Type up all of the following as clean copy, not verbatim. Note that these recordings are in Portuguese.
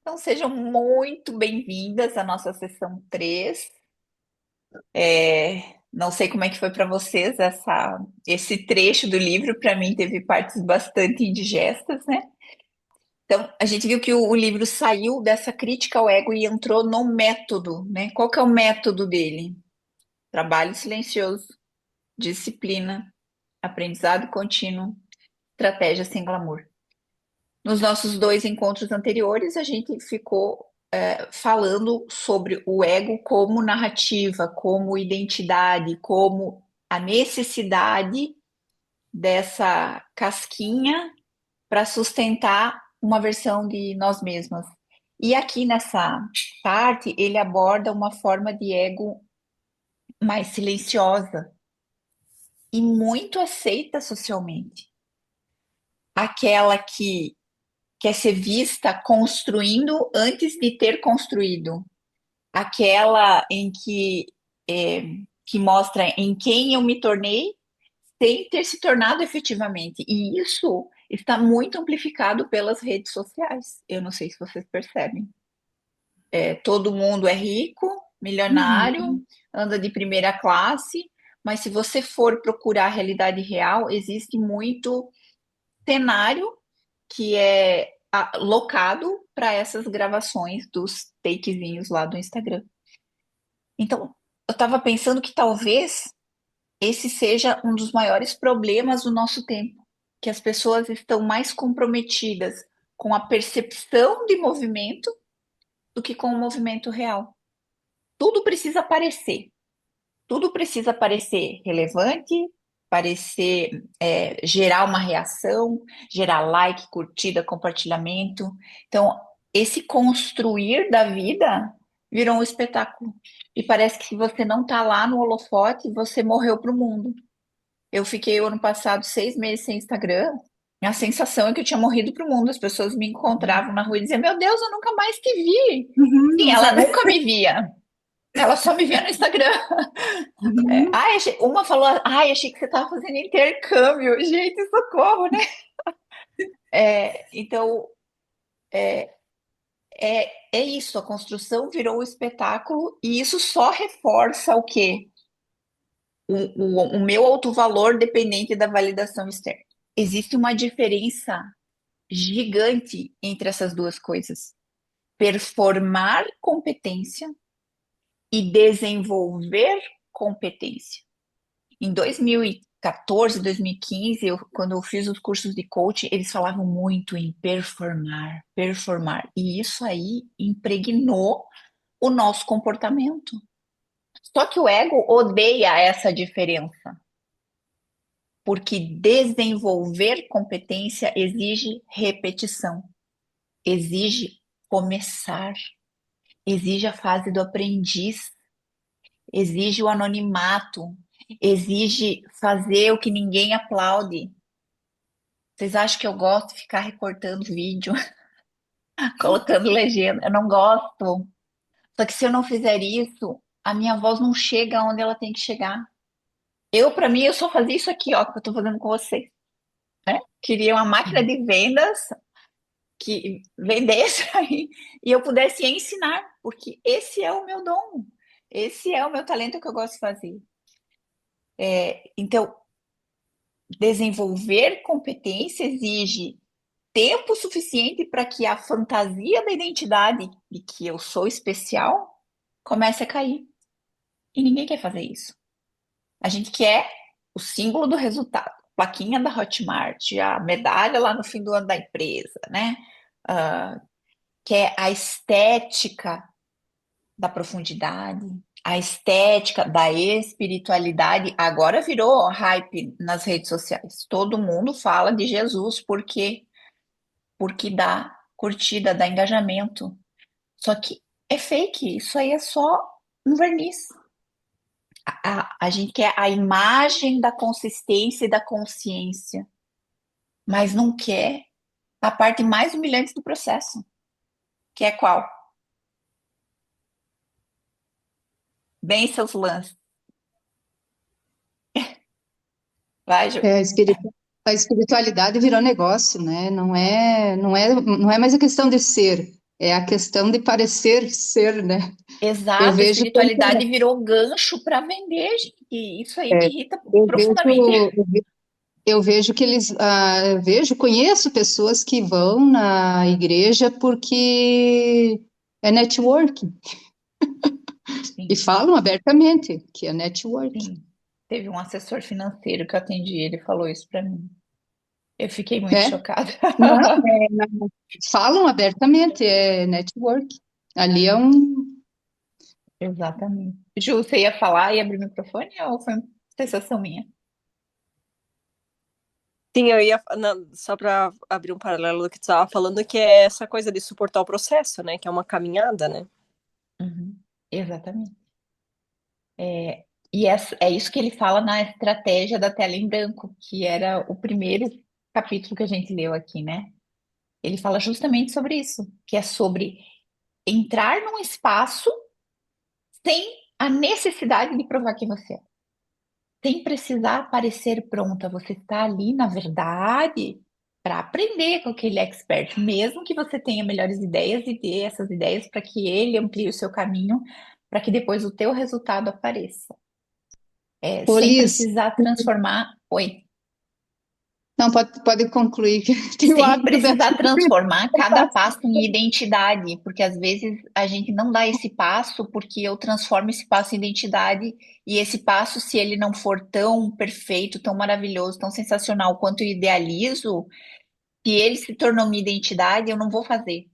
Então, sejam muito bem-vindas à nossa sessão 3. Não sei como é que foi para vocês esse trecho do livro, para mim teve partes bastante indigestas, né? Então, a gente viu que o livro saiu dessa crítica ao ego e entrou no método, né? Qual que é o método dele? Trabalho silencioso, disciplina, aprendizado contínuo, estratégia sem glamour. Nos nossos dois encontros anteriores, a gente ficou falando sobre o ego como narrativa, como identidade, como a necessidade dessa casquinha para sustentar uma versão de nós mesmas. E aqui nessa parte, ele aborda uma forma de ego mais silenciosa e muito aceita socialmente. Aquela que quer ser vista construindo antes de ter construído. Aquela em que mostra em quem eu me tornei sem ter se tornado efetivamente. E isso está muito amplificado pelas redes sociais. Eu não sei se vocês percebem. Todo mundo é rico, milionário, Uhum. anda de primeira classe, mas se você for procurar a realidade real, existe muito cenário que é locado para essas gravações dos takezinhos lá do Instagram. Então, eu estava pensando que talvez esse seja um dos maiores problemas do nosso tempo, que as pessoas estão mais comprometidas com a percepção de movimento do que com o movimento real. Tudo precisa parecer, tudo precisa parecer relevante, parecer gerar uma reação, gerar like, curtida, compartilhamento. Então, esse construir da vida virou um espetáculo. E parece que se você não está lá no holofote, você morreu para o mundo. Eu fiquei o ano passado 6 meses sem Instagram. A sensação é que eu tinha morrido para o mundo. As pessoas me encontravam na rua e diziam: Meu Deus, eu nunca mais te vi. Sim, Uhum, ela nunca me via. Ela só me via no Instagram. uhum. Uma falou: Ai, achei que você estava fazendo intercâmbio. Gente, socorro, né? Então, é isso. A construção virou um espetáculo e isso só reforça o quê? O meu autovalor dependente da validação externa. Existe uma diferença gigante entre essas duas coisas. Performar competência e desenvolver competência. Em 2014, 2015, quando eu fiz os cursos de coaching, eles falavam muito em performar, performar. E isso aí impregnou o nosso comportamento. Só que o ego odeia essa diferença, porque desenvolver competência exige repetição, exige começar, exige a fase do aprendiz, exige o anonimato, exige fazer o que ninguém aplaude. Vocês acham que eu gosto de ficar recortando vídeo, colocando legenda? Eu não gosto. Só que se eu não fizer isso, a minha voz não chega onde ela tem que chegar. Para mim, eu só fazia isso aqui, ó, que eu tô fazendo com você. Queria uma máquina de vendas que vendesse aí e eu pudesse ensinar, porque esse é o meu dom, esse é o meu talento que eu gosto de fazer. Então, desenvolver competência exige tempo suficiente para que a fantasia da identidade de que eu sou especial comece a cair. E ninguém quer fazer isso. A gente quer o símbolo do resultado, plaquinha da Hotmart, a medalha lá no fim do ano da empresa, né? Ah, quer a estética da profundidade, a estética da espiritualidade. Agora virou hype nas redes sociais. Todo mundo fala de Jesus porque dá curtida, dá engajamento. Só que é fake, isso aí é só um verniz. A gente quer a imagem da consistência e da consciência, mas não quer a parte mais humilhante do processo, que é qual? Bem seus lances. Vai, Ju. É, a espiritualidade virou negócio, né? Não é mais a questão de ser. É a questão de parecer ser, né? Eu Exato, a vejo espiritualidade virou gancho para vender, gente, e isso aí me é, irrita eu vejo, profundamente. eu vejo que eles, eu vejo, conheço pessoas que vão na igreja porque é networking e Sim, falam abertamente que é networking, sim. Teve um assessor financeiro que eu atendi, ele falou isso para mim. Eu fiquei muito né? chocada. Não, falam abertamente, é networking. Ali é um. Exatamente. Ju, você ia falar e abrir o microfone ou foi uma sensação minha? Sim, eu ia, só para abrir um paralelo do que tu estava falando, que é essa coisa de suportar o processo, né? Que é uma caminhada, né? Uhum, exatamente. E é isso que ele fala na estratégia da tela em branco, que era o primeiro capítulo que a gente leu aqui, né? Ele fala justamente sobre isso, que é sobre entrar num espaço sem a necessidade de provar que você é, sem precisar parecer pronta. Você está ali, na verdade, para aprender com aquele expert, mesmo que você tenha melhores ideias e dê essas ideias para que ele amplie o seu caminho, para que depois o teu resultado apareça. Sem Polis. precisar transformar. Oi. Não, pode concluir, que eu tenho o Sem hábito dessa. precisar transformar cada passo em identidade, porque às vezes a gente não dá esse passo porque eu transformo esse passo em identidade e esse passo, se ele não for tão perfeito, tão maravilhoso, tão sensacional quanto eu idealizo, se ele se tornou minha identidade, eu não vou fazer,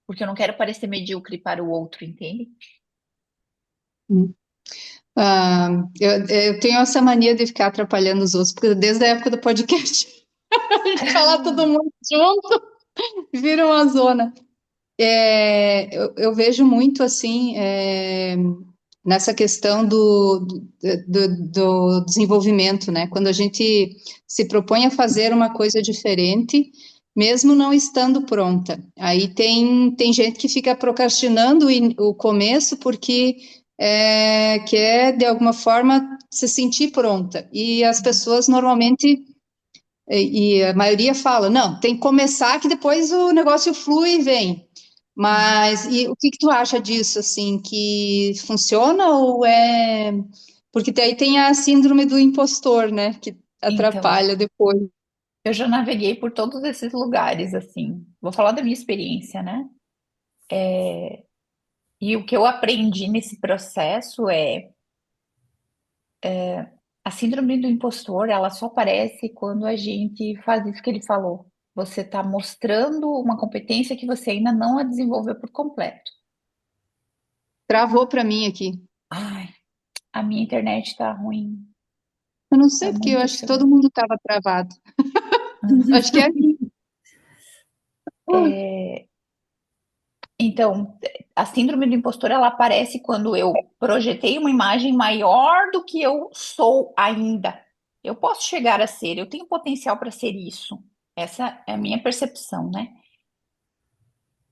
porque eu não quero parecer medíocre para o outro, entende? Eu tenho essa mania de ficar atrapalhando os outros, porque desde a época do podcast, a gente fala todo mundo junto, vira uma zona. Eu vejo muito assim, nessa questão do desenvolvimento, né? Quando a gente se propõe a fazer uma coisa diferente, mesmo não estando pronta. Aí tem gente que fica procrastinando o começo porque quer, de alguma forma, se sentir pronta. E as pessoas normalmente, e a maioria fala, não, tem que começar que depois o negócio flui e vem. Uhum. Mas e o que que tu acha disso, assim, que funciona ou é... Porque daí tem a síndrome do impostor, né, que Então, atrapalha depois. eu já naveguei por todos esses lugares, assim. Vou falar da minha experiência, né? E o que eu aprendi nesse processo é a síndrome do impostor, ela só aparece quando a gente faz isso que ele falou. Você está mostrando uma competência que você ainda não a desenvolveu por completo. Travou para mim aqui. Ai, a minha internet está ruim, Eu não tá sei, porque eu muito acho que todo seguro. mundo estava travado. Acho que é aqui. Então, a síndrome do impostor, ela aparece quando eu projetei uma imagem maior do que eu sou ainda. Eu posso chegar a ser, eu tenho potencial para ser isso. Essa é a minha percepção, né?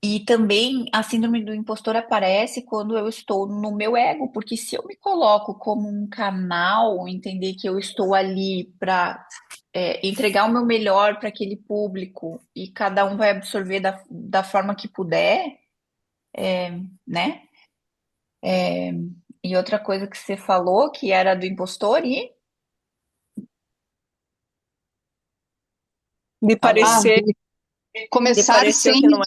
E também a síndrome do impostor aparece quando eu estou no meu ego, porque se eu me coloco como um canal, entender que eu estou ali para entregar o meu melhor para aquele público e cada um vai absorver da forma que puder, né? E outra coisa que você falou, que era do impostor, e De alô? Ah, parecer, de começar parecer o que não é.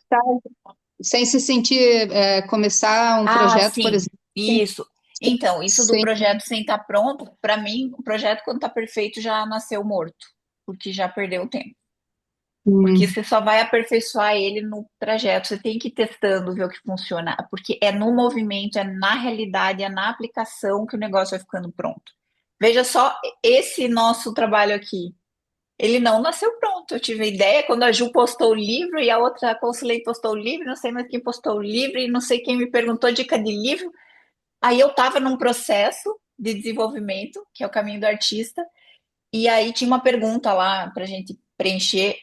sem se sentir, começar um Ah, projeto, por sim, exemplo, isso. Então, isso do sem, projeto sem estar pronto, para mim, o projeto quando está perfeito já nasceu morto, porque já perdeu o tempo. Porque hum, você só vai aperfeiçoar ele no trajeto, você tem que ir testando, ver o que funciona, porque é no movimento, é na realidade, é na aplicação que o negócio vai ficando pronto. Veja só esse nosso trabalho aqui. Ele não nasceu pronto. Eu tive a ideia quando a Ju postou o livro e a outra consulei postou o livro, não sei mais quem postou o livro e não sei quem me perguntou dica de livro. Aí eu estava num processo de desenvolvimento, que é o caminho do artista, e aí tinha uma pergunta lá para a gente preencher.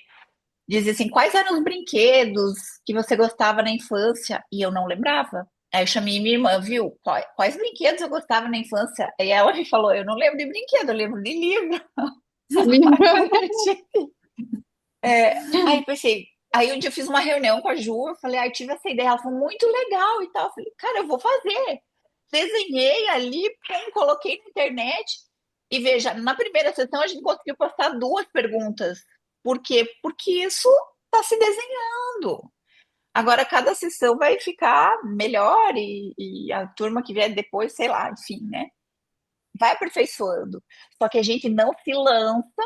Dizia assim: quais eram os brinquedos que você gostava na infância? E eu não lembrava. Aí eu chamei minha irmã, viu? Quais brinquedos eu gostava na infância? E ela me falou: eu não lembro de brinquedo, eu lembro de livro. Aí quando eu tinha aí pensei, Aí um dia eu fiz uma reunião com a Ju, eu falei, tive essa ideia, ela falou, muito legal e tal. Eu falei, cara, eu vou fazer. Desenhei ali, pum, coloquei na internet. E veja, na primeira sessão a gente conseguiu postar duas perguntas. Por quê? Porque isso está se desenhando. Agora cada sessão vai ficar melhor e a turma que vier depois, sei lá, enfim, né? Vai aperfeiçoando. Só que a gente não se lança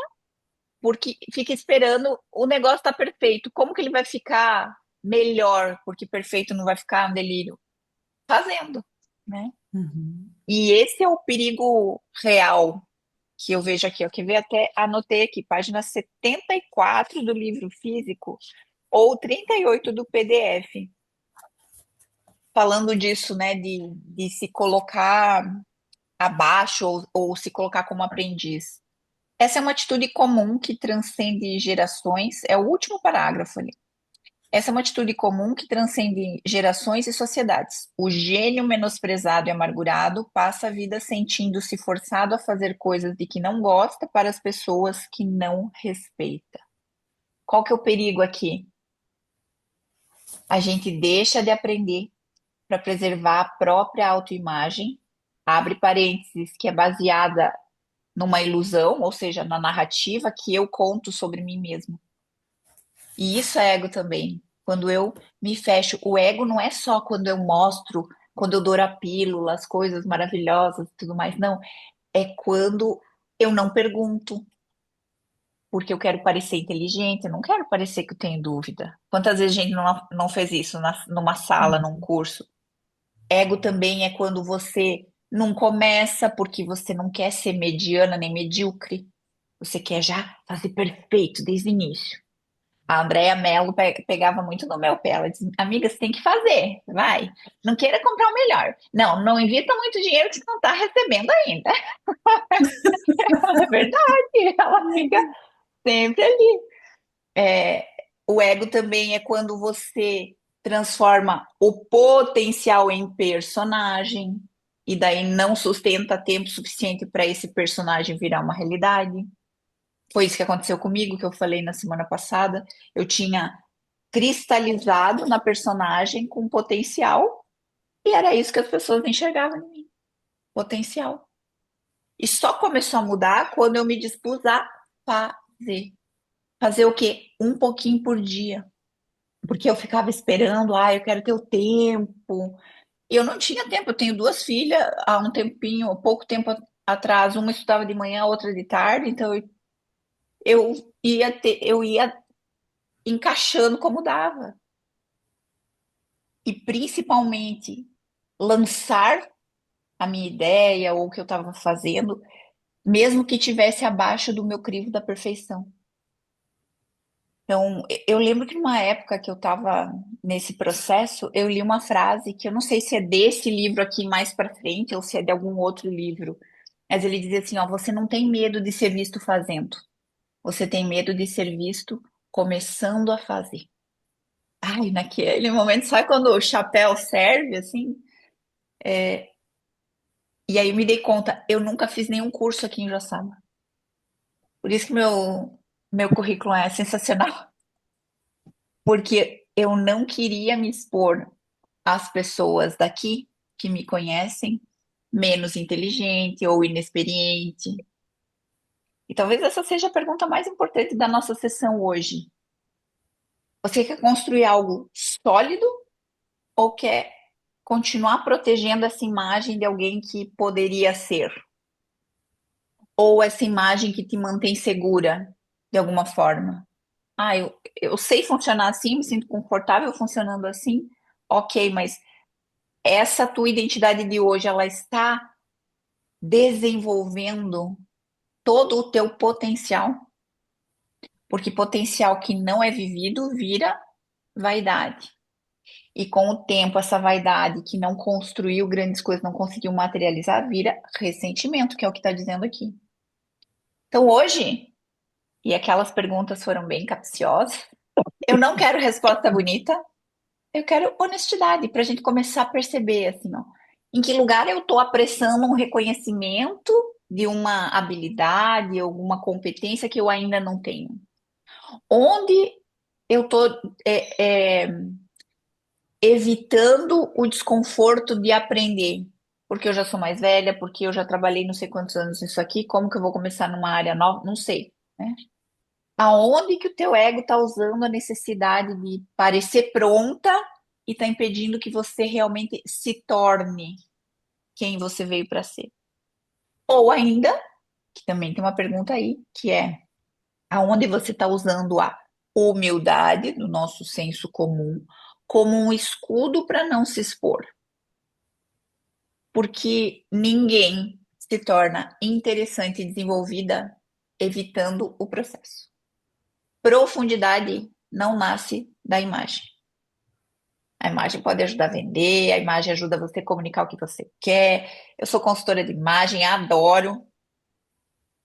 porque fica esperando o negócio estar perfeito. Como que ele vai ficar melhor? Porque perfeito não vai ficar um delírio. Fazendo, né? Uhum. E esse é o perigo real que eu vejo aqui. Eu que ver até anotei aqui, página 74 do livro físico ou 38 do PDF, falando disso, né? De se colocar abaixo ou se colocar como aprendiz. Essa é uma atitude comum que transcende gerações, é o último parágrafo ali. Essa é uma atitude comum que transcende gerações e sociedades. O gênio menosprezado e amargurado passa a vida sentindo-se forçado a fazer coisas de que não gosta para as pessoas que não respeita. Qual que é o perigo aqui? A gente deixa de aprender para preservar a própria autoimagem, abre parênteses, que é baseada numa ilusão, ou seja, na narrativa que eu conto sobre mim mesmo. E isso é ego também. Quando eu me fecho, o ego não é só quando eu mostro, quando eu dou a pílula, as coisas maravilhosas e tudo mais, não. É quando eu não pergunto, porque eu quero parecer inteligente, eu não quero parecer que eu tenho dúvida. Quantas vezes a gente não fez isso numa sala, num curso? Ego também é quando você não começa porque você não quer ser mediana nem medíocre. Você quer já fazer perfeito desde o início. A Andrea Mello pegava muito no meu pé. Ela dizia, amiga, você tem que fazer, vai. Não queira comprar o melhor. Não, não invita muito dinheiro que você não está recebendo ainda. É verdade, ela fica sempre ali. É, o ego também é quando você transforma o potencial em personagem e daí não sustenta tempo suficiente para esse personagem virar uma realidade. Foi isso que aconteceu comigo, que eu falei na semana passada. Eu tinha cristalizado na personagem com potencial e era isso que as pessoas enxergavam em mim, potencial. E só começou a mudar quando eu me dispus a fazer. Fazer o quê? Um pouquinho por dia. Porque eu ficava esperando, eu quero ter o tempo. E eu não tinha tempo, eu tenho duas filhas há um tempinho, pouco tempo atrás, uma estudava de manhã, a outra de tarde, então eu ia encaixando como dava. E principalmente lançar a minha ideia ou o que eu estava fazendo, mesmo que tivesse abaixo do meu crivo da perfeição. Então, eu lembro que numa época que eu estava nesse processo, eu li uma frase que eu não sei se é desse livro aqui mais para frente ou se é de algum outro livro, mas ele dizia assim, ó, você não tem medo de ser visto fazendo, você tem medo de ser visto começando a fazer. Ai, naquele momento, sabe quando o chapéu serve, assim? E aí eu me dei conta, eu nunca fiz nenhum curso aqui em Joaçaba. Por isso que meu currículo é sensacional. Porque eu não queria me expor às pessoas daqui que me conhecem menos inteligente ou inexperiente. E talvez essa seja a pergunta mais importante da nossa sessão hoje. Você quer construir algo sólido ou quer continuar protegendo essa imagem de alguém que poderia ser? Ou essa imagem que te mantém segura de alguma forma? Eu sei funcionar assim, me sinto confortável funcionando assim. Ok, mas essa tua identidade de hoje, ela está desenvolvendo todo o teu potencial? Porque potencial que não é vivido vira vaidade. E com o tempo, essa vaidade que não construiu grandes coisas, não conseguiu materializar, vira ressentimento, que é o que está dizendo aqui. Então, hoje, e aquelas perguntas foram bem capciosas, eu não quero resposta bonita, eu quero honestidade, para a gente começar a perceber, assim, ó, em que lugar eu estou apressando um reconhecimento de uma habilidade, alguma competência que eu ainda não tenho. Onde eu tô é, é, evitando o desconforto de aprender, porque eu já sou mais velha, porque eu já trabalhei não sei quantos anos nisso aqui, como que eu vou começar numa área nova? Não sei, né? Aonde que o teu ego está usando a necessidade de parecer pronta e está impedindo que você realmente se torne quem você veio para ser? Ou ainda, que também tem uma pergunta aí, que é aonde você está usando a humildade do nosso senso comum como um escudo para não se expor? Porque ninguém se torna interessante e desenvolvida evitando o processo. Profundidade não nasce da imagem. A imagem pode ajudar a vender, a imagem ajuda você a comunicar o que você quer. Eu sou consultora de imagem, adoro,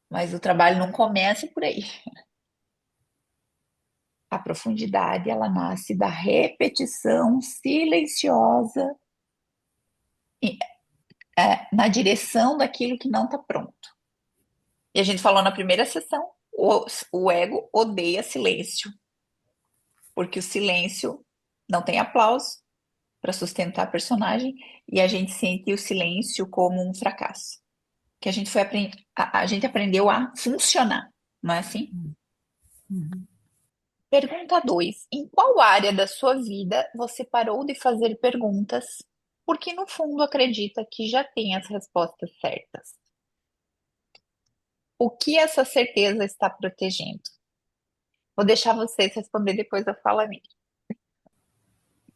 mas o trabalho não começa por aí. A profundidade, ela nasce da repetição silenciosa na direção daquilo que não está pronto. E a gente falou na primeira sessão, o ego odeia silêncio, porque o silêncio não tem aplauso para sustentar a personagem e a gente sente o silêncio como um fracasso. Que a gente foi a gente aprendeu a funcionar, não é assim? Uhum. Pergunta 2. Em qual área da sua vida você parou de fazer perguntas porque no fundo acredita que já tem as respostas certas? O que essa certeza está protegendo? Vou deixar vocês responder depois da fala minha.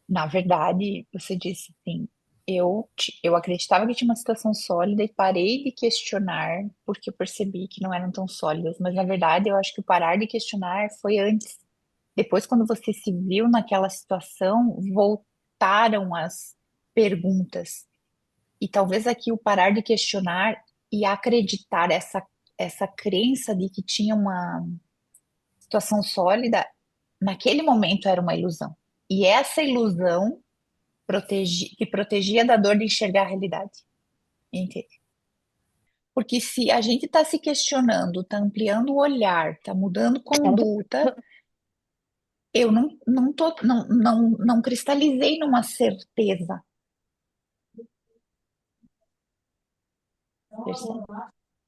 Na verdade, você disse assim, eu acreditava que tinha uma situação sólida e parei de questionar porque eu percebi que não eram tão sólidas, mas na verdade eu acho que o parar de questionar foi antes. Depois, quando você se viu naquela situação, voltaram as perguntas. E talvez aqui o parar de questionar e acreditar essa crença de que tinha uma situação sólida, naquele momento era uma ilusão. E essa ilusão que protegia da dor de enxergar a realidade. Entende? Porque se a gente está se questionando, está ampliando o olhar, está mudando conduta, eu não cristalizei numa certeza. Percebe?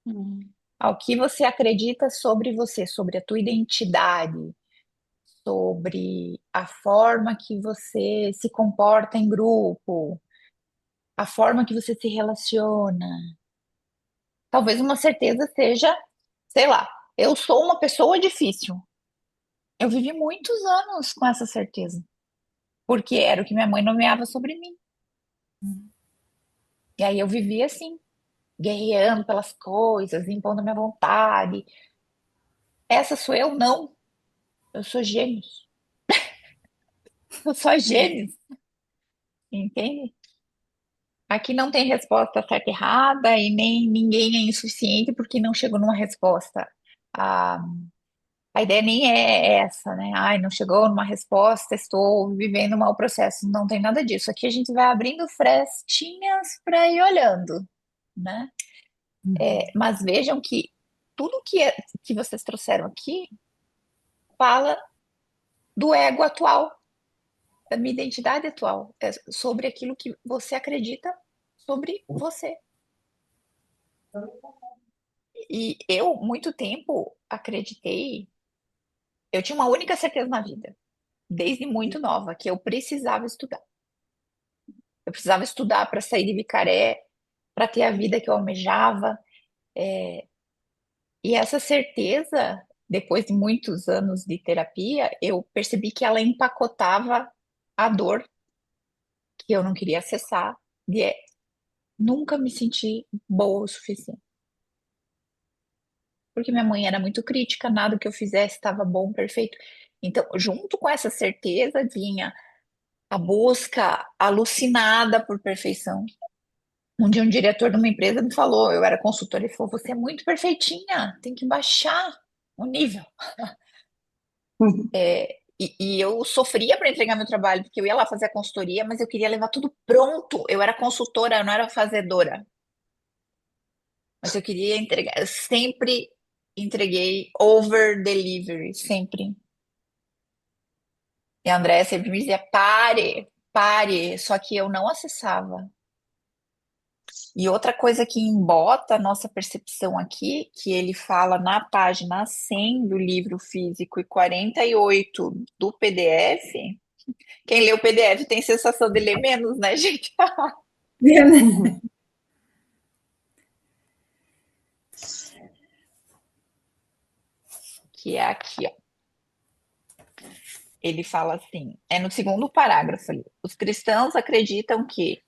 Uhum. Ao que você acredita sobre você, sobre a tua identidade, sobre a forma que você se comporta em grupo, a forma que você se relaciona. Talvez uma certeza seja, sei lá, eu sou uma pessoa difícil. Eu vivi muitos anos com essa certeza, porque era o que minha mãe nomeava sobre mim. E aí eu vivia assim, guerreando pelas coisas, impondo a minha vontade. Essa sou eu? Não. Eu sou gêmeos. Eu sou gêmeos, entende? Aqui não tem resposta certa e errada e nem ninguém é insuficiente porque não chegou numa resposta. A, a ideia nem é essa, né? Ai, não chegou numa resposta, estou vivendo um mau processo. Não tem nada disso. Aqui a gente vai abrindo frestinhas para ir olhando, né? Mas vejam que tudo que vocês trouxeram aqui fala do ego atual, da minha identidade atual, é sobre aquilo que você acredita sobre você. E eu, muito tempo, acreditei. Eu tinha uma única certeza na vida, desde muito nova, que eu precisava estudar. Eu precisava estudar para sair de Vicaré, para ter a vida que eu almejava. E essa certeza, depois de muitos anos de terapia, eu percebi que ela empacotava a dor que eu não queria acessar, de nunca me senti boa o suficiente. Porque minha mãe era muito crítica, nada que eu fizesse estava bom, perfeito. Então, junto com essa certeza, vinha a busca alucinada por perfeição. Um dia, um diretor de uma empresa me falou, eu era consultora, ele falou: Você é muito perfeitinha, tem que baixar o nível. E eu sofria para entregar meu trabalho, porque eu ia lá fazer a consultoria, mas eu queria levar tudo pronto. Eu era consultora, eu não era fazedora. Mas eu queria entregar. Eu sempre entreguei over delivery, sempre. E a Andréia sempre me dizia, pare, pare, só que eu não acessava. E outra coisa que embota a nossa percepção aqui, que ele fala na página 100 do livro físico e 48 do PDF, quem lê o PDF tem sensação de ler menos, né, gente? Uhum. Que é aqui, ó. Ele fala assim, é no segundo parágrafo ali. Os cristãos acreditam que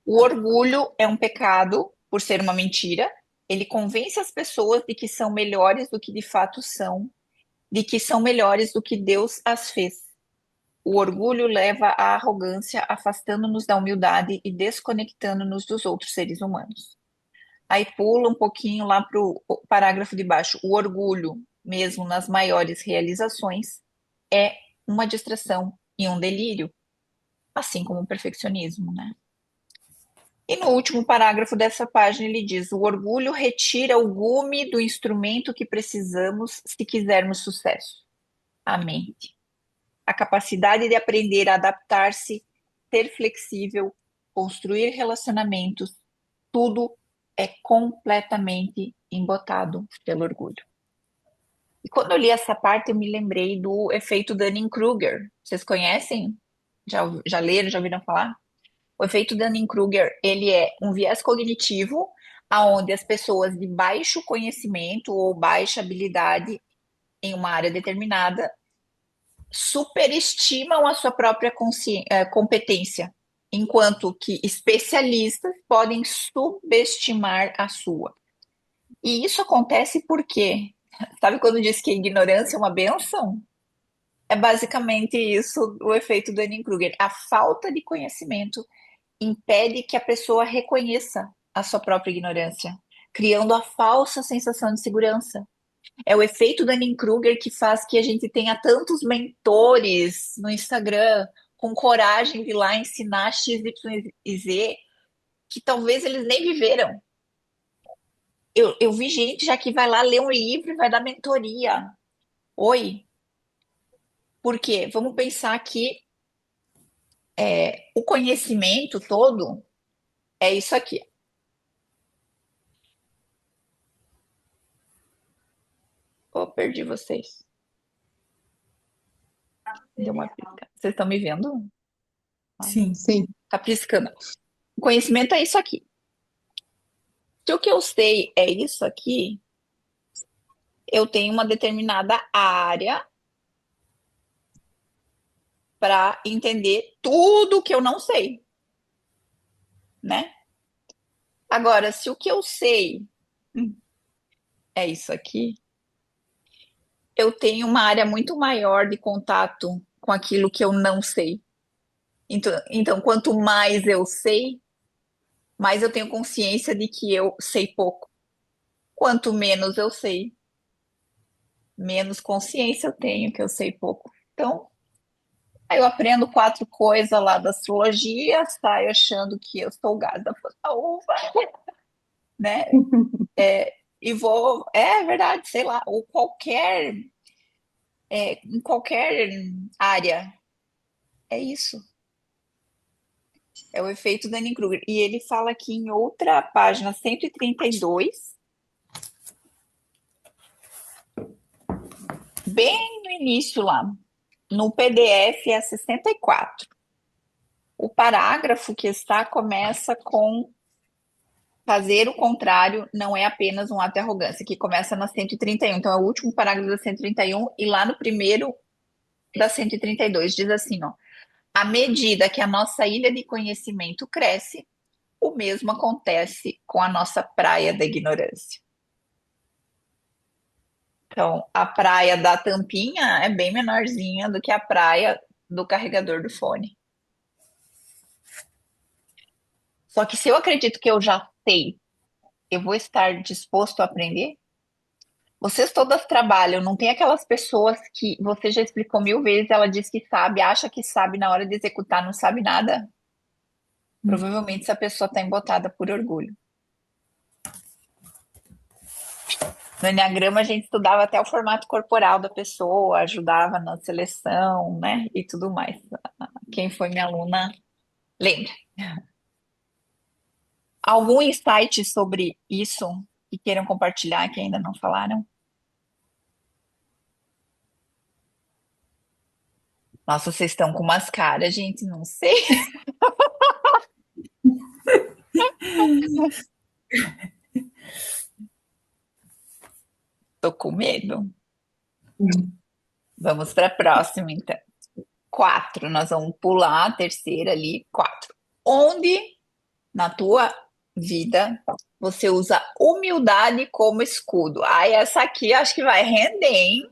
o orgulho é um pecado por ser uma mentira. Ele convence as pessoas de que são melhores do que de fato são, de que são melhores do que Deus as fez. O orgulho leva à arrogância, afastando-nos da humildade e desconectando-nos dos outros seres humanos. Aí pula um pouquinho lá para o parágrafo de baixo. O orgulho, mesmo nas maiores realizações, é uma distração e um delírio, assim como o perfeccionismo, né? E no último parágrafo dessa página ele diz: o orgulho retira o gume do instrumento que precisamos se quisermos sucesso, a mente. A capacidade de aprender a adaptar-se, ser flexível, construir relacionamentos, tudo é completamente embotado pelo orgulho. E quando eu li essa parte, eu me lembrei do efeito Dunning-Kruger. Vocês conhecem? Já leram, já ouviram falar? O efeito Dunning-Kruger, ele é um viés cognitivo aonde as pessoas de baixo conhecimento ou baixa habilidade em uma área determinada superestimam a sua própria competência, enquanto que especialistas podem subestimar a sua. E isso acontece porque, sabe quando diz que a ignorância é uma benção? É basicamente isso o efeito Dunning-Kruger. A falta de conhecimento impede que a pessoa reconheça a sua própria ignorância, criando a falsa sensação de segurança. É o efeito Dunning-Kruger que faz que a gente tenha tantos mentores no Instagram com coragem de ir lá ensinar X, Y e Z que talvez eles nem viveram. Eu vi gente já que vai lá ler um livro e vai dar mentoria. Oi, por quê? Vamos pensar que o conhecimento todo é isso aqui. Oh, perdi vocês. Deu uma pisca. Vocês estão me vendo? Sim. Sim. Tá piscando. O conhecimento é isso aqui. Se o que eu sei é isso aqui, eu tenho uma determinada área para entender tudo que eu não sei, né? Agora, se o que eu sei é isso aqui, eu tenho uma área muito maior de contato com aquilo que eu não sei. Então, quanto mais eu sei, mais eu tenho consciência de que eu sei pouco. Quanto menos eu sei, menos consciência eu tenho que eu sei pouco. Então, aí eu aprendo 4 coisas lá da astrologia, saio achando que eu sou o gado da uva, né? E vou, é verdade, sei lá, ou em qualquer área. É isso. É o efeito Dunning-Kruger. E ele fala aqui em outra página, 132, bem no início lá, no PDF é 64. O parágrafo que está começa com fazer o contrário não é apenas um ato de arrogância, que começa na 131. Então, é o último parágrafo da 131 e lá no primeiro da 132 diz assim, ó: à medida que a nossa ilha de conhecimento cresce, o mesmo acontece com a nossa praia da ignorância. Então, a praia da tampinha é bem menorzinha do que a praia do carregador do fone. Só que se eu acredito que eu já sei, eu vou estar disposto a aprender? Vocês todas trabalham, não tem aquelas pessoas que você já explicou 1000 vezes, ela diz que sabe, acha que sabe, na hora de executar não sabe nada? Provavelmente essa pessoa está embotada por orgulho. No Enneagrama a gente estudava até o formato corporal da pessoa, ajudava na seleção, né? E tudo mais. Quem foi minha aluna lembra. Algum insight sobre isso que queiram compartilhar que ainda não falaram? Nossa, vocês estão com umas caras, gente, não sei. Tô com medo. Vamos para a próxima, então. Quatro, nós vamos pular a terceira ali. Quatro. Onde na tua vida você usa humildade como escudo? Ai, essa aqui acho que vai render, hein?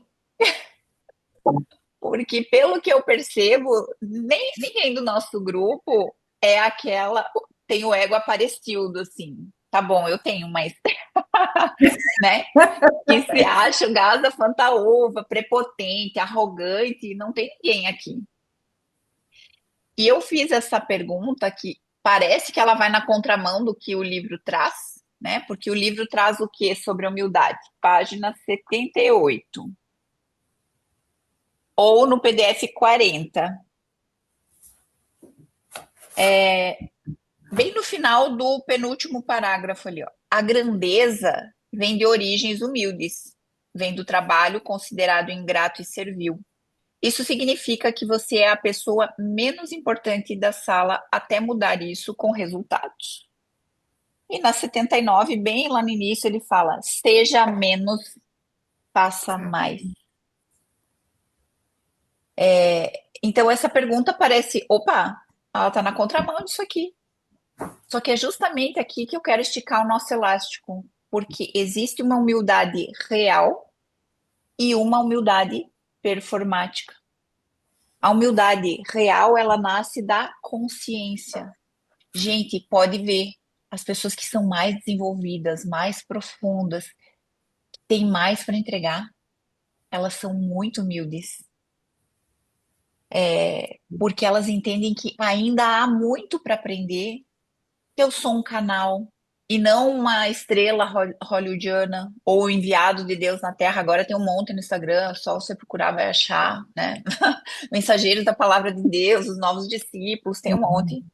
Porque pelo que eu percebo, nem ninguém do nosso grupo é aquela, tem o ego aparecido, assim. Tá bom, eu tenho, mas, né? Que se acha o gás da fantaúva, prepotente, arrogante, não tem ninguém aqui. E eu fiz essa pergunta que parece que ela vai na contramão do que o livro traz, né? Porque o livro traz o que sobre a humildade? Página 78. Ou no PDF 40. Bem no final do penúltimo parágrafo ali, ó. A grandeza vem de origens humildes, vem do trabalho considerado ingrato e servil. Isso significa que você é a pessoa menos importante da sala até mudar isso com resultados. E na 79, bem lá no início, ele fala: seja menos, faça mais. Então, essa pergunta parece: opa, ela está na contramão disso aqui. Só que é justamente aqui que eu quero esticar o nosso elástico, porque existe uma humildade real e uma humildade performática. A humildade real, ela nasce da consciência. Gente, pode ver, as pessoas que são mais desenvolvidas, mais profundas, têm mais para entregar, elas são muito humildes, porque elas entendem que ainda há muito para aprender, que eu sou um canal e não uma estrela hollywoodiana ou enviado de Deus na Terra. Agora tem um monte no Instagram, só você procurar vai achar, né? Mensageiros da palavra de Deus, os novos discípulos, tem um monte.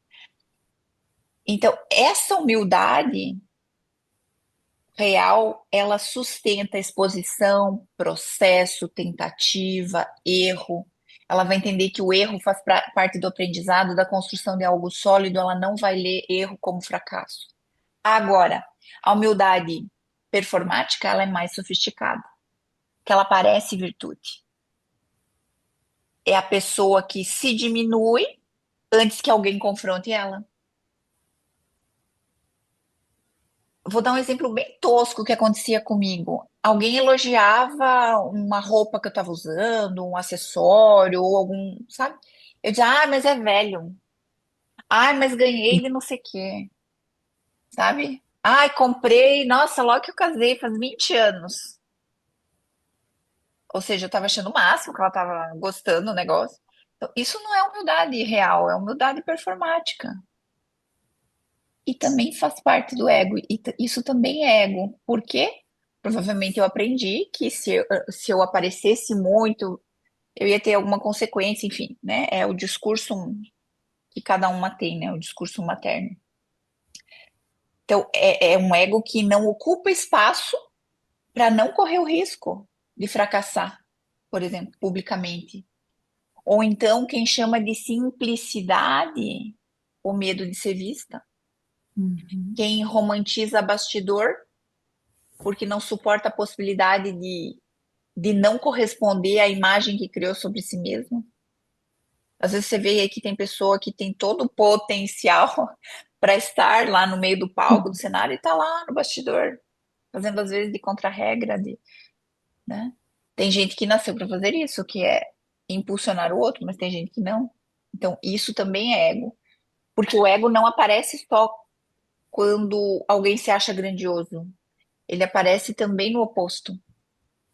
Então, essa humildade real, ela sustenta exposição, processo, tentativa, erro. Ela vai entender que o erro faz parte do aprendizado, da construção de algo sólido, ela não vai ler erro como fracasso. Agora, a humildade performática, ela é mais sofisticada, que ela parece virtude. É a pessoa que se diminui antes que alguém confronte ela. Vou dar um exemplo bem tosco que acontecia comigo. Alguém elogiava uma roupa que eu estava usando, um acessório ou algum, sabe? Eu dizia, ah, mas é velho. Ah, mas ganhei de não sei o quê, sabe? Ai, comprei, nossa, logo que eu casei, faz 20 anos. Ou seja, eu estava achando o máximo que ela estava gostando do negócio. Então, isso não é humildade real, é humildade performática. E também faz parte do ego. E isso também é ego. Por quê? Provavelmente eu aprendi que se eu aparecesse muito, eu ia ter alguma consequência, enfim, né? É o discurso que cada uma tem, né? O discurso materno. Então, é um ego que não ocupa espaço para não correr o risco de fracassar, por exemplo, publicamente. Ou então, quem chama de simplicidade, o medo de ser vista. Uhum. Quem romantiza bastidor, porque não suporta a possibilidade de não corresponder à imagem que criou sobre si mesmo. Às vezes você vê aí que tem pessoa que tem todo o potencial para estar lá no meio do palco, do cenário, e está lá no bastidor, fazendo às vezes de contra-regra, né? Tem gente que nasceu para fazer isso, que é impulsionar o outro, mas tem gente que não. Então, isso também é ego. Porque o ego não aparece só quando alguém se acha grandioso. Ele aparece também no oposto,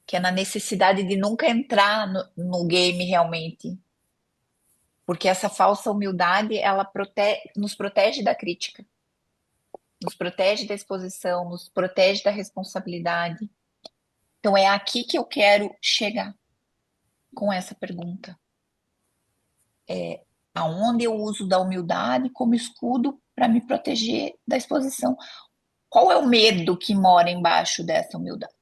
que é na necessidade de nunca entrar no game realmente. Porque essa falsa humildade, ela nos protege da crítica, nos protege da exposição, nos protege da responsabilidade. Então é aqui que eu quero chegar com essa pergunta. Aonde eu uso da humildade como escudo para me proteger da exposição? Qual é o medo que mora embaixo dessa humildade?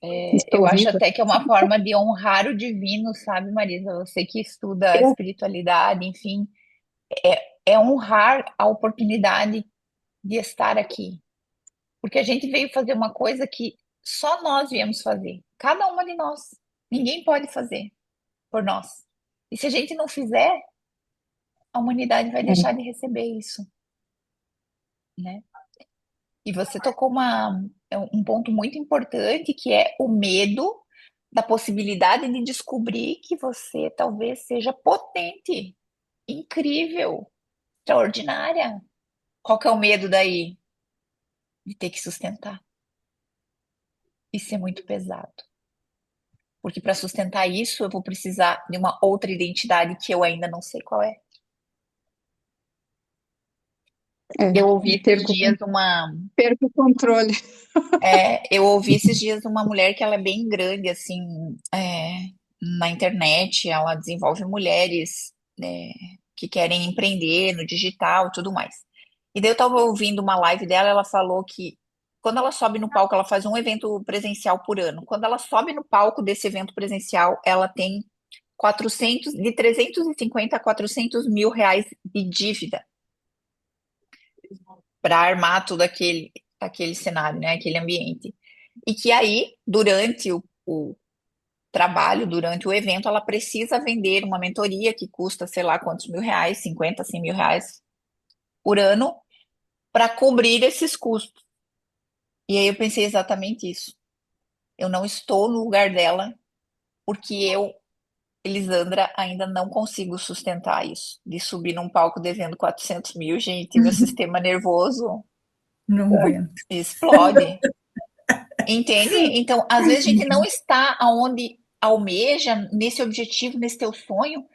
Eu Estou acho viva. até que é uma forma de honrar o divino, sabe, Marisa? Você que estuda a É, espiritualidade, enfim, é honrar a oportunidade de estar aqui. Porque a gente veio fazer uma coisa que só nós viemos fazer. Cada uma de nós. Ninguém pode fazer por nós. E se a gente não fizer, a humanidade vai deixar de receber isso, né? E você tocou um ponto muito importante, que é o medo da possibilidade de descobrir que você talvez seja potente, incrível, extraordinária. Qual que é o medo daí? De ter que sustentar. Isso é muito pesado. Porque para sustentar isso, eu vou precisar de uma outra identidade que eu ainda não sei qual é. Eu ouvi e esses dias perco o controle. eu ouvi esses dias uma mulher que ela é bem grande, assim, na internet, ela desenvolve mulheres, que querem empreender no digital e tudo mais. E daí eu tava ouvindo uma live dela, ela falou que quando ela sobe no palco, ela faz um evento presencial por ano. Quando ela sobe no palco desse evento presencial, ela tem 350 a 400 mil reais de dívida para armar todo aquele cenário, né, aquele ambiente. E que aí, durante o trabalho, durante o evento, ela precisa vender uma mentoria que custa, sei lá quantos mil reais, 50, 100 mil reais por ano, para cobrir esses custos. E aí eu pensei exatamente isso. Eu não estou no lugar dela, porque eu, Elisandra, ainda não consigo sustentar isso. De subir num palco devendo 400 mil, gente, meu sistema nervoso Não aguento. explode. Entende? Então, às vezes a gente não está aonde almeja, nesse objetivo, nesse teu sonho,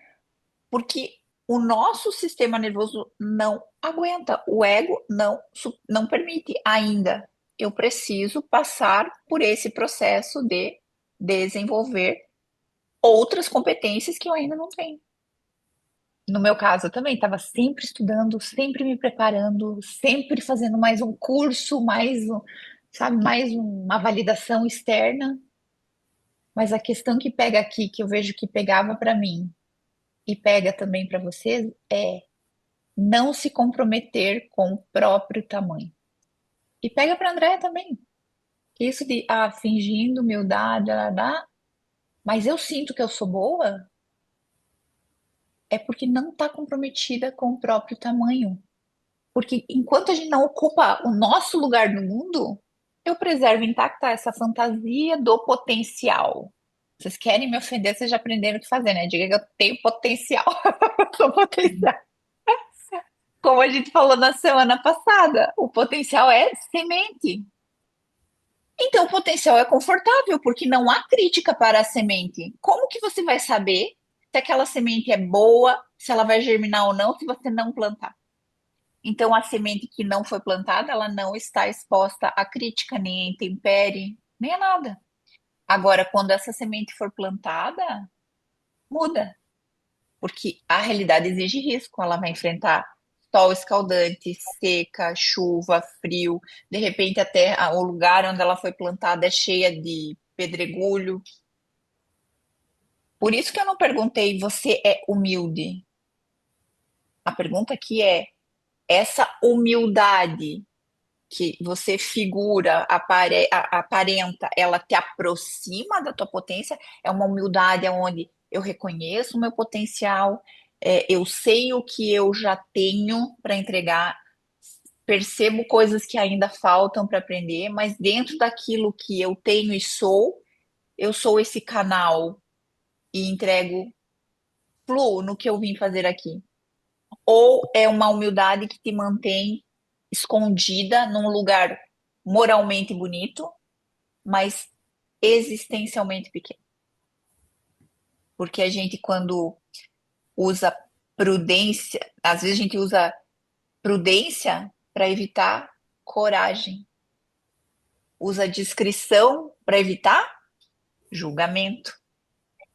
porque o nosso sistema nervoso não aguenta, o ego não permite ainda. Eu preciso passar por esse processo de desenvolver outras competências que eu ainda não tenho. No meu caso, eu também estava sempre estudando, sempre me preparando, sempre fazendo mais um curso, sabe, mais uma validação externa. Mas a questão que pega aqui, que eu vejo que pegava para mim e pega também para vocês, é não se comprometer com o próprio tamanho. E pega para Andréia também. Isso de fingindo humildade, mas eu sinto que eu sou boa, é porque não está comprometida com o próprio tamanho. Porque enquanto a gente não ocupa o nosso lugar no mundo, eu preservo intacta essa fantasia do potencial. Vocês querem me ofender, vocês já aprenderam o que fazer, né? Diga que eu tenho potencial. Eu sou potencial. Como a gente falou na semana passada, o potencial é semente. Então, o potencial é confortável, porque não há crítica para a semente. Como que você vai saber se aquela semente é boa, se ela vai germinar ou não, se você não plantar? Então, a semente que não foi plantada, ela não está exposta à crítica, nem a intempérie, nem a nada. Agora, quando essa semente for plantada, muda, porque a realidade exige risco. Ela vai enfrentar sol escaldante, seca, chuva, frio. De repente, até o lugar onde ela foi plantada é cheia de pedregulho. Por isso que eu não perguntei, você é humilde? A pergunta aqui é, essa humildade que você figura, aparenta, ela te aproxima da tua potência, é uma humildade onde eu reconheço o meu potencial, eu sei o que eu já tenho para entregar, percebo coisas que ainda faltam para aprender, mas dentro daquilo que eu tenho e sou, eu sou esse canal e entrego, fluo no que eu vim fazer aqui. Ou é uma humildade que te mantém escondida num lugar moralmente bonito, mas existencialmente pequeno. Porque a gente, quando usa prudência, às vezes a gente usa prudência para evitar coragem. Usa discrição para evitar julgamento.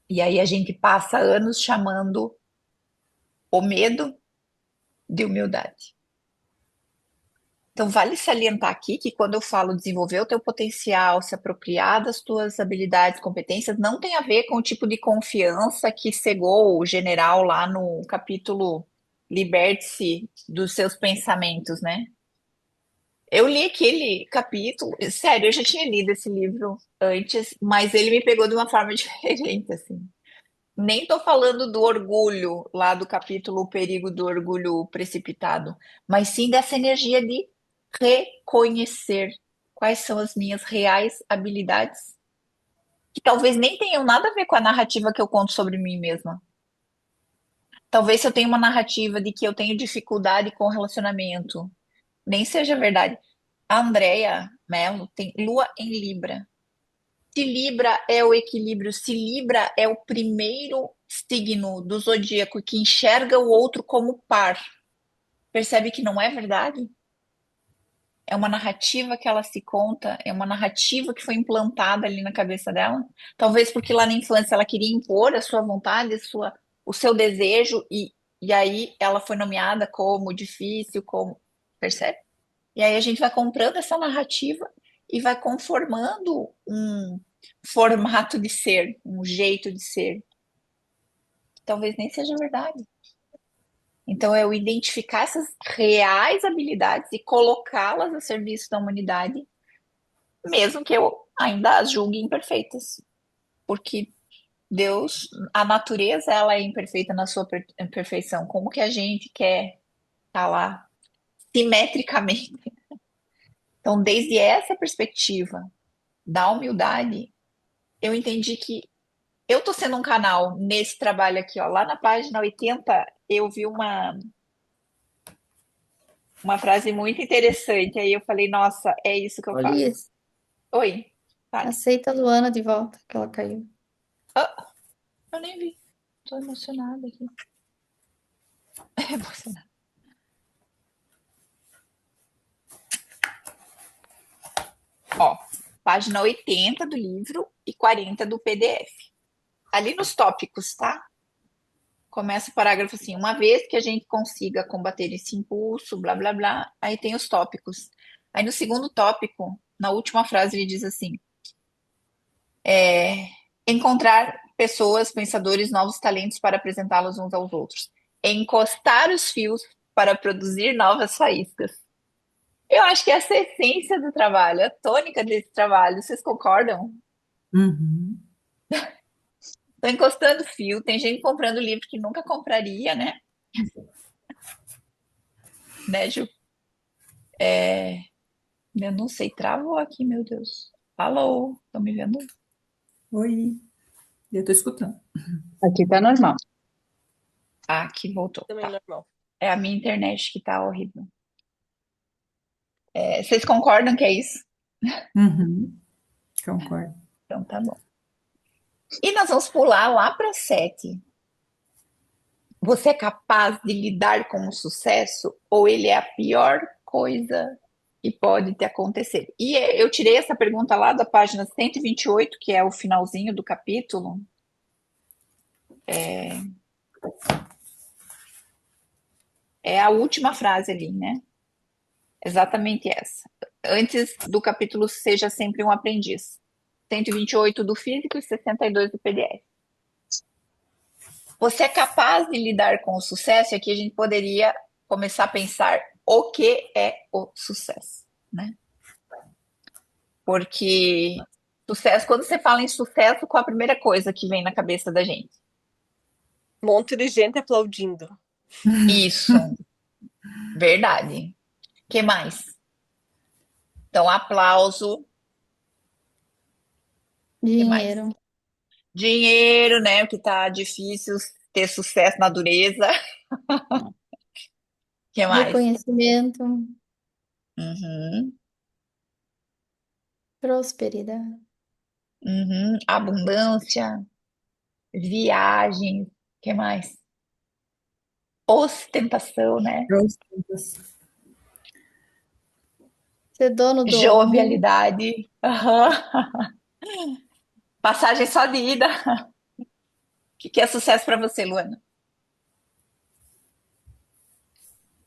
E aí a gente passa anos chamando o medo de humildade. Então, vale salientar aqui que quando eu falo desenvolver o teu potencial, se apropriar das tuas habilidades, competências, não tem a ver com o tipo de confiança que cegou o general lá no capítulo Liberte-se dos seus pensamentos, né? Eu li aquele capítulo, sério, eu já tinha lido esse livro antes, mas ele me pegou de uma forma diferente, assim. Nem tô falando do orgulho, lá do capítulo O Perigo do Orgulho Precipitado, mas sim dessa energia de reconhecer quais são as minhas reais habilidades, que talvez nem tenham nada a ver com a narrativa que eu conto sobre mim mesma. Talvez se eu tenho uma narrativa de que eu tenho dificuldade com relacionamento, nem seja verdade. A Andrea Mello tem Lua em Libra. Se Libra é o equilíbrio, se Libra é o primeiro signo do zodíaco que enxerga o outro como par, percebe que não é verdade? É uma narrativa que ela se conta, é uma narrativa que foi implantada ali na cabeça dela. Talvez porque lá na infância ela queria impor a sua vontade, o seu desejo, e aí ela foi nomeada como difícil, como. Percebe? E aí a gente vai comprando essa narrativa e vai conformando um formato de ser, um jeito de ser, que talvez nem seja verdade. Então, é eu identificar essas reais habilidades e colocá-las a serviço da humanidade, mesmo que eu ainda as julgue imperfeitas, porque Deus, a natureza, ela é imperfeita na sua perfeição. Como que a gente quer estar lá simetricamente? Então, desde essa perspectiva da humildade, eu entendi que eu tô sendo um canal nesse trabalho aqui, ó. Lá na página 80, eu vi uma frase muito interessante. Aí eu falei, nossa, é isso que eu Olha faço. isso. Oi, fale. Aceita a Luana de volta, que ela caiu. Ah, eu nem vi. Tô emocionada aqui. Emocionada. Ó, página 80 do livro e 40 do PDF. Ali nos tópicos, tá? Começa o parágrafo assim, uma vez que a gente consiga combater esse impulso, blá, blá, blá, aí tem os tópicos. Aí no segundo tópico, na última frase, ele diz assim, encontrar pessoas, pensadores, novos talentos para apresentá-los uns aos outros. Encostar os fios para produzir novas faíscas. Eu acho que essa é a essência do trabalho, a tônica desse trabalho. Vocês concordam? Uhum. Estou encostando fio, tem gente comprando livro que nunca compraria, né? Né, Ju? Eu não sei, travou aqui, meu Deus. Alô, estão me vendo? Oi, eu tô escutando. Aqui tá normal. Ah, aqui voltou. Também Tá. normal. É a minha internet que tá horrível. Vocês concordam que é isso? Uhum. Concordo. Então tá bom. E nós vamos pular lá para 7. Você é capaz de lidar com o sucesso ou ele é a pior coisa que pode te acontecer? E eu tirei essa pergunta lá da página 128, que é o finalzinho do capítulo. É a última frase ali, né? Exatamente essa. Antes do capítulo Seja Sempre um Aprendiz. 128 do físico e 62 do PDF. Você é capaz de lidar com o sucesso? E aqui a gente poderia começar a pensar o que é o sucesso, né? Porque sucesso, quando você fala em sucesso, qual a primeira coisa que vem na cabeça da gente? Um monte de gente aplaudindo. Isso, verdade. Que mais? Então, aplauso. Que mais? Dinheiro, Dinheiro, né? Que tá difícil ter sucesso na dureza. Que mais? reconhecimento, Uhum, prosperidade, uhum. Abundância, viagens. Que mais? Ostentação, né? Ostentação. Ser dono do ombro. jovialidade, aham. Passagem só de ida. O que que é sucesso para você, Luana?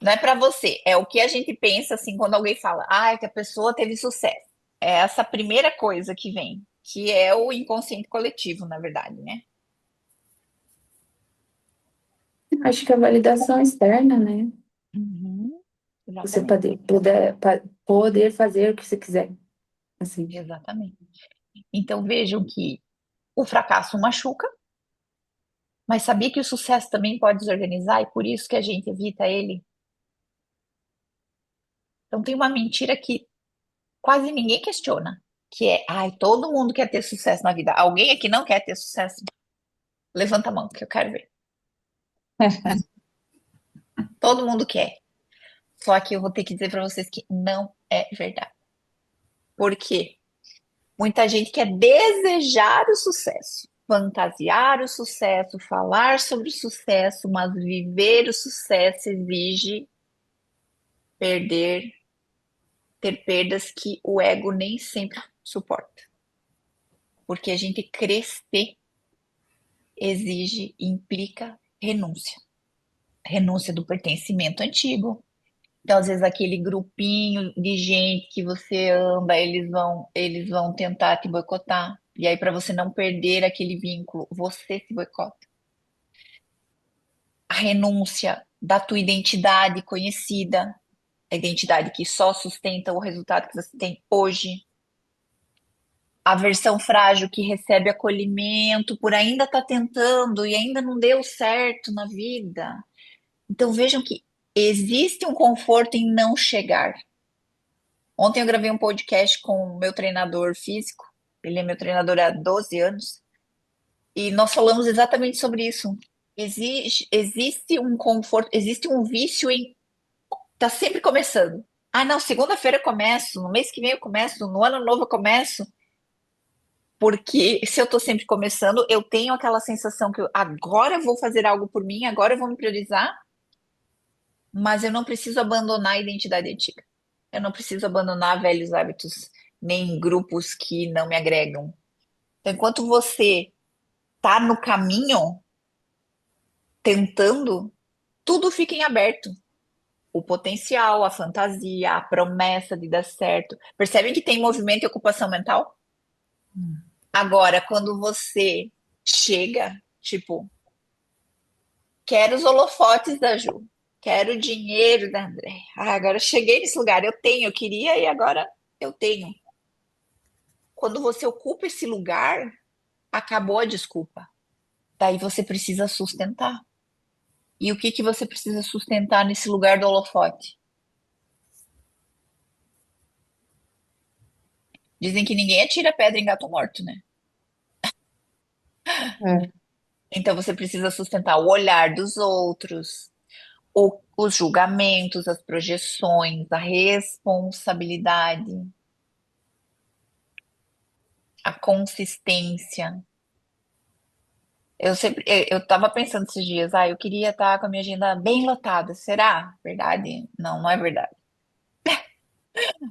Não é para você, é o que a gente pensa assim quando alguém fala, que a pessoa teve sucesso. É essa primeira coisa que vem, que é o inconsciente coletivo, na verdade, né? Acho que a validação externa, né? Uhum, Você exatamente, poder fazer o que você quiser, assim. exatamente. Então vejam que o fracasso machuca, mas sabia que o sucesso também pode desorganizar e por isso que a gente evita ele? Então tem uma mentira que quase ninguém questiona, que é, todo mundo quer ter sucesso na vida. Alguém aqui não quer ter sucesso? Levanta a mão, que eu quero ver. Todo mundo quer. Só que eu vou ter que dizer para vocês que não é verdade. Por quê? Muita gente quer desejar o sucesso, fantasiar o sucesso, falar sobre o sucesso, mas viver o sucesso exige perder, ter perdas que o ego nem sempre suporta. Porque a gente crescer exige, implica renúncia. Renúncia do pertencimento antigo. Então, às vezes, aquele grupinho de gente que você anda, eles vão tentar te boicotar. E aí, para você não perder aquele vínculo, você se boicota. A renúncia da tua identidade conhecida, a identidade que só sustenta o resultado que você tem hoje. A versão frágil que recebe acolhimento por ainda estar tentando e ainda não deu certo na vida. Então vejam que existe um conforto em não chegar. Ontem eu gravei um podcast com o meu treinador físico, ele é meu treinador há 12 anos, e nós falamos exatamente sobre isso. Existe um conforto, existe um vício em tá sempre começando. Não, segunda-feira eu começo, no mês que vem eu começo, no ano novo eu começo. Porque se eu tô sempre começando, eu tenho aquela sensação que agora eu vou fazer algo por mim, agora eu vou me priorizar, mas eu não preciso abandonar a identidade antiga. Eu não preciso abandonar velhos hábitos, nem grupos que não me agregam. Então, enquanto você tá no caminho, tentando, tudo fica em aberto. O potencial, a fantasia, a promessa de dar certo. Percebem que tem movimento e ocupação mental? Agora, quando você chega, tipo, quero os holofotes da Ju, quero o dinheiro da André. Agora eu cheguei nesse lugar, eu tenho, eu queria e agora eu tenho. Quando você ocupa esse lugar, acabou a desculpa. Daí você precisa sustentar. E o que que você precisa sustentar nesse lugar do holofote? Dizem que ninguém atira pedra em gato morto, né? É. Então você precisa sustentar o olhar dos outros, os julgamentos, as projeções, a responsabilidade, a consistência. Eu estava pensando esses dias, eu queria estar com a minha agenda bem lotada. Será? Verdade? Não, não é verdade.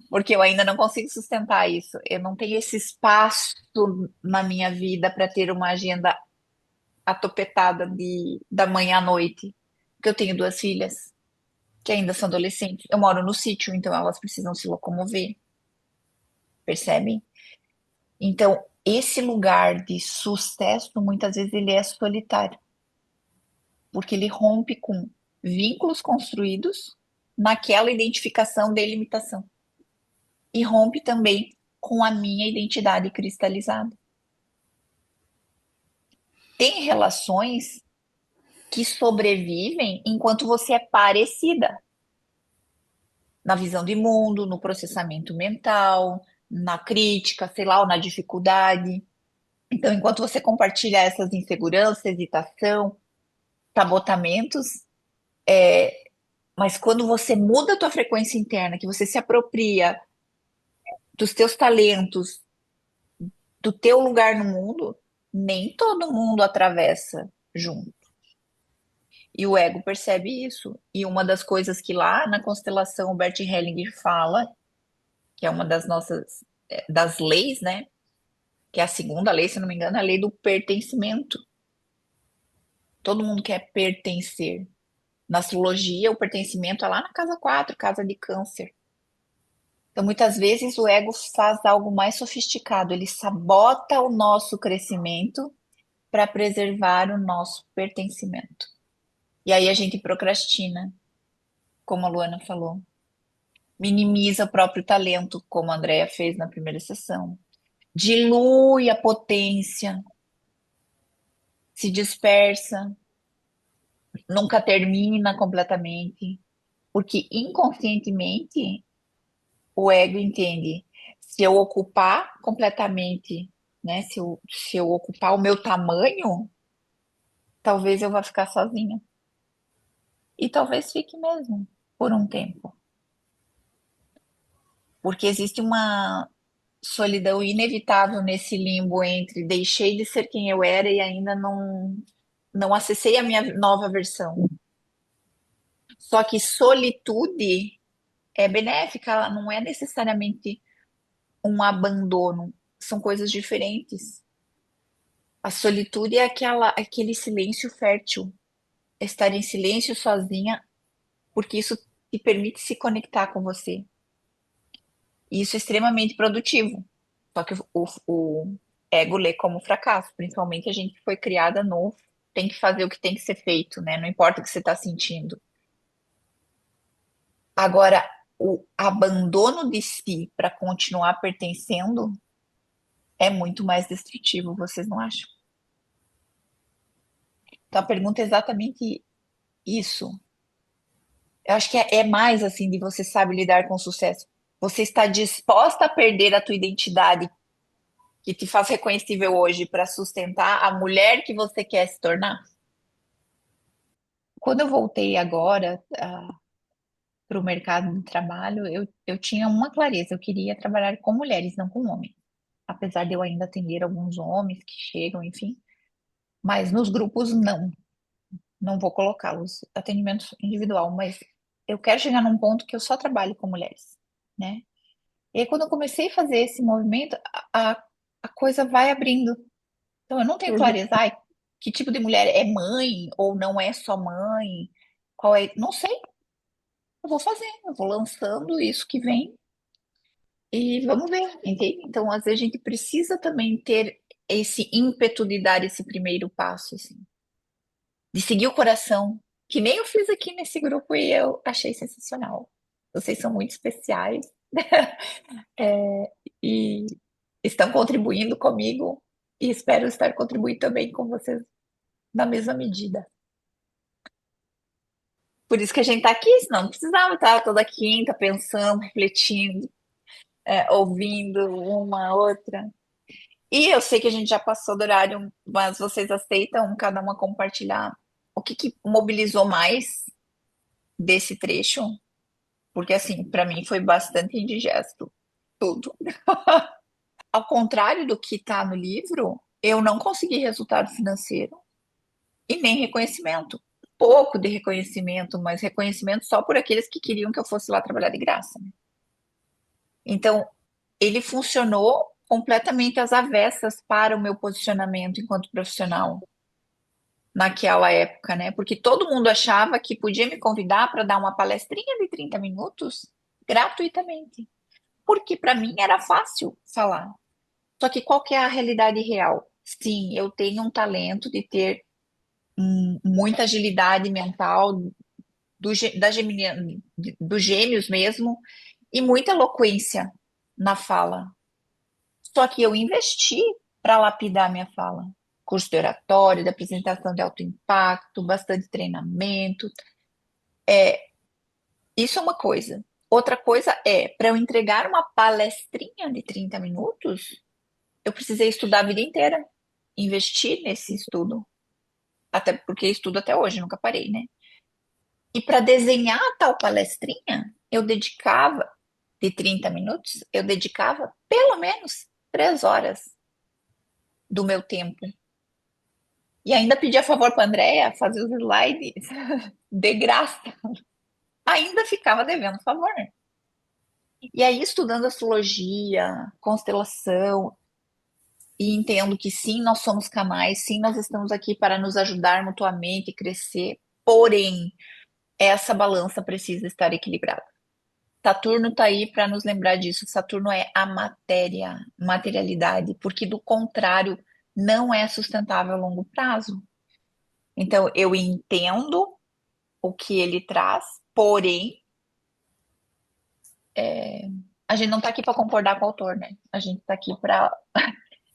Porque eu ainda não consigo sustentar isso. Eu não tenho esse espaço na minha vida para ter uma agenda atopetada da manhã à noite. Porque eu tenho duas filhas que ainda são adolescentes. Eu moro no sítio, então elas precisam se locomover, percebem? Então, esse lugar de sucesso, muitas vezes, ele é solitário, porque ele rompe com vínculos construídos naquela identificação de limitação. E rompe também com a minha identidade cristalizada. Tem relações que sobrevivem enquanto você é parecida na visão de mundo, no processamento mental, na crítica, sei lá, ou na dificuldade. Então, enquanto você compartilha essas inseguranças, hesitação, sabotamentos, mas quando você muda a tua frequência interna, que você se apropria dos teus talentos, do teu lugar no mundo, nem todo mundo atravessa junto. E o ego percebe isso. E uma das coisas que lá na constelação o Bert Hellinger fala que é uma das nossas das leis, né? Que é a segunda lei, se não me engano, a lei do pertencimento. Todo mundo quer pertencer. Na astrologia, o pertencimento é lá na casa 4, casa de câncer. Então, muitas vezes, o ego faz algo mais sofisticado, ele sabota o nosso crescimento para preservar o nosso pertencimento. E aí a gente procrastina, como a Luana falou. Minimiza o próprio talento, como a Andrea fez na primeira sessão. Dilui a potência, se dispersa, nunca termina completamente, porque inconscientemente o ego entende, se eu ocupar completamente, né, se eu ocupar o meu tamanho, talvez eu vá ficar sozinha. E talvez fique mesmo, por um tempo. Porque existe uma solidão inevitável nesse limbo entre deixei de ser quem eu era e ainda não acessei a minha nova versão. Só que solitude é benéfica, ela não é necessariamente um abandono, são coisas diferentes. A solitude é aquele silêncio fértil, é estar em silêncio sozinha, porque isso te permite se conectar com você. E isso é extremamente produtivo. Só que o ego lê como fracasso, principalmente a gente que foi criada novo, tem que fazer o que tem que ser feito, né? Não importa o que você está sentindo. Agora, o abandono de si para continuar pertencendo é muito mais destrutivo, vocês não acham? Então a pergunta é exatamente isso. Eu acho que é mais assim de você sabe lidar com o sucesso. Você está disposta a perder a tua identidade que te faz reconhecível hoje para sustentar a mulher que você quer se tornar? Quando eu voltei agora para o mercado de trabalho, eu tinha uma clareza, eu queria trabalhar com mulheres, não com homens. Apesar de eu ainda atender alguns homens que chegam, enfim, mas nos grupos não vou colocá-los atendimento individual, mas eu quero chegar num ponto que eu só trabalho com mulheres, né? E aí, quando eu comecei a fazer esse movimento, a coisa vai abrindo. Então, eu não tenho Uhum. clareza, ai, que tipo de mulher é mãe ou não é só mãe, qual é, não sei, eu vou fazer, eu vou lançando isso que vem e vamos ver, entende? Então, às vezes a gente precisa também ter esse ímpeto de dar esse primeiro passo, assim, de seguir o coração, que nem eu fiz aqui nesse grupo e eu achei sensacional. Vocês são muito especiais. E estão contribuindo comigo e espero estar contribuindo também com vocês na mesma medida. Por isso que a gente está aqui, senão não precisava estar toda quinta pensando, refletindo, ouvindo uma outra. E eu sei que a gente já passou do horário, mas vocês aceitam cada uma compartilhar o que mobilizou mais desse trecho? Porque, assim, para mim foi bastante indigesto, tudo. Ao contrário do que está no livro, eu não consegui resultado financeiro e nem reconhecimento. Pouco de reconhecimento, mas reconhecimento só por aqueles que queriam que eu fosse lá trabalhar de graça, né? Então, ele funcionou completamente às avessas para o meu posicionamento enquanto profissional naquela época, né? Porque todo mundo achava que podia me convidar para dar uma palestrinha de 30 minutos gratuitamente. Porque para mim era fácil falar. Só que qual que é a realidade real? Sim, eu tenho um talento de ter muita agilidade mental dos gêmeos mesmo e muita eloquência na fala. Só que eu investi para lapidar minha fala. Curso de oratório, de apresentação de alto impacto, bastante treinamento. Isso é uma coisa. Outra coisa é, para eu entregar uma palestrinha de 30 minutos, eu precisei estudar a vida inteira, investir nesse estudo. Até porque estudo até hoje, nunca parei, né? E para desenhar a tal palestrinha, eu dedicava, de 30 minutos, eu dedicava pelo menos 3 horas do meu tempo. E ainda pedi a favor para a Andrea fazer os slides de graça. Ainda ficava devendo favor. E aí, estudando astrologia, constelação, e entendo que sim, nós somos canais, sim, nós estamos aqui para nos ajudar mutuamente e crescer, porém, essa balança precisa estar equilibrada. Saturno está aí para nos lembrar disso. Saturno é a matéria, materialidade, porque do contrário, não é sustentável a longo prazo. Então, eu entendo o que ele traz, porém, a gente não está aqui para concordar com o autor, né? A gente está aqui para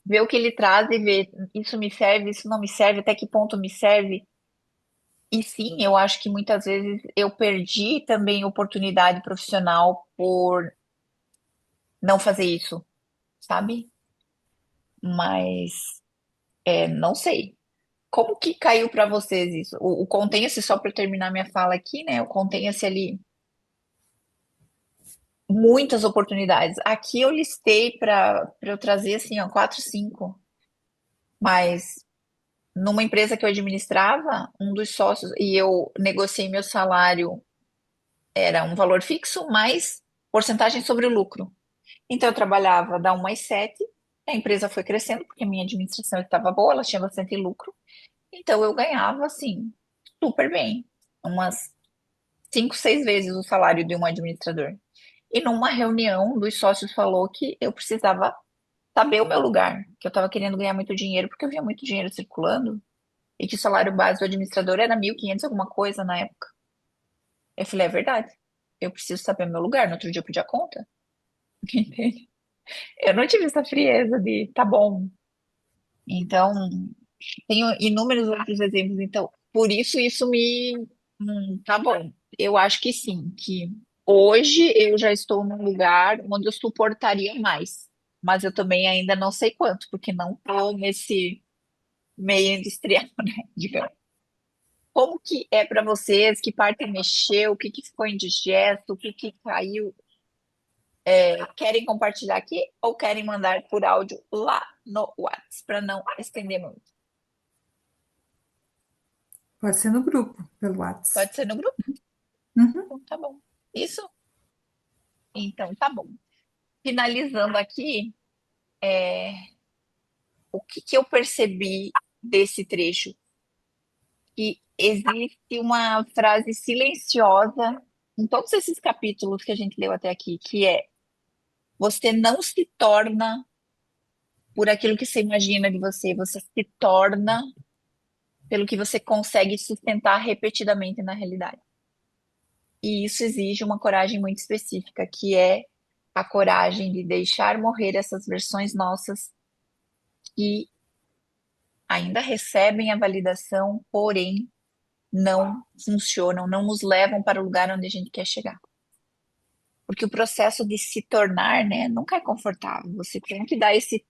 ver o que ele traz e ver isso me serve, isso não me serve, até que ponto me serve. E sim, eu acho que muitas vezes eu perdi também oportunidade profissional por não fazer isso, sabe? Mas não sei. Como que caiu para vocês isso? O contenha-se, só para terminar minha fala aqui, né? O contenha-se ali, muitas oportunidades. Aqui eu listei para eu trazer assim, ó, quatro, cinco. Mas numa empresa que eu administrava, um dos sócios, e eu negociei meu salário, era um valor fixo, mais porcentagem sobre o lucro. Então eu trabalhava da 1 às 7, a empresa foi crescendo, porque a minha administração estava boa, ela tinha bastante lucro. Então eu ganhava assim, super bem. Umas 5, 6 vezes o salário de um administrador. E numa reunião dos sócios falou que eu precisava saber o meu lugar, que eu estava querendo ganhar muito dinheiro, porque eu via muito dinheiro circulando, e que o salário base do administrador era 1.500 alguma coisa na época. Eu falei, é verdade. Eu preciso saber o meu lugar. No outro dia eu pedi a conta. Entende? Eu não tive essa frieza de, tá bom. Então, tenho inúmeros outros exemplos. Então, por isso, isso me. Tá bom. Eu acho que sim, que hoje eu já estou num lugar onde eu suportaria mais. Mas eu também ainda não sei quanto, porque não estou nesse meio industrial, né? Digamos. Como que é para vocês? Que parte mexeu? O que que ficou indigesto? O que que caiu? Querem compartilhar aqui ou querem mandar por áudio lá no WhatsApp para não estender muito? Pode ser no grupo, pelo WhatsApp. Pode ser no grupo? Uhum. Então, tá bom. Isso? Então, tá bom. Finalizando aqui, o que que eu percebi desse trecho? Que existe uma frase silenciosa em todos esses capítulos que a gente leu até aqui, que é: você não se torna por aquilo que você imagina de você, você se torna pelo que você consegue sustentar repetidamente na realidade. E isso exige uma coragem muito específica, que é a coragem de deixar morrer essas versões nossas que ainda recebem a validação, porém não funcionam, não nos levam para o lugar onde a gente quer chegar. Porque o processo de se tornar, né, nunca é confortável. Você tem que dar esse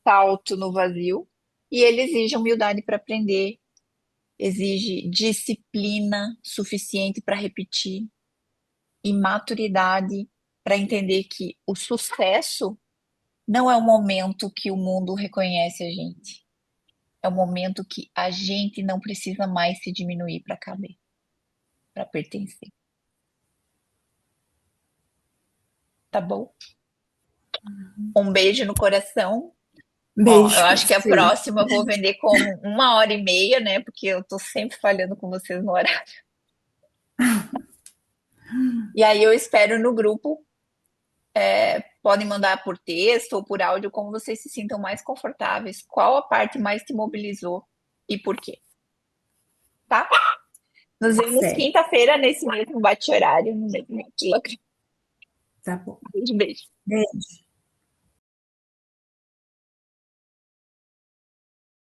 salto no vazio e ele exige humildade para aprender, exige disciplina suficiente para repetir e maturidade para entender que o sucesso não é o momento que o mundo reconhece a gente. É o momento que a gente não precisa mais se diminuir para caber, para pertencer. Tá bom? Um beijo no coração. Ó, Beijo eu pra acho que a você. próxima eu vou vender como 1 hora e meia, né? Porque eu tô sempre falhando com vocês no horário. E aí eu espero no grupo. Podem mandar por texto ou por áudio, como vocês se sintam mais confortáveis. Qual a parte mais te mobilizou e por quê? Tá? Nos vemos Certo, quinta-feira nesse mesmo bate-horário, no mesmo quilograma. tá bom. Beijo, beijo. Beijo.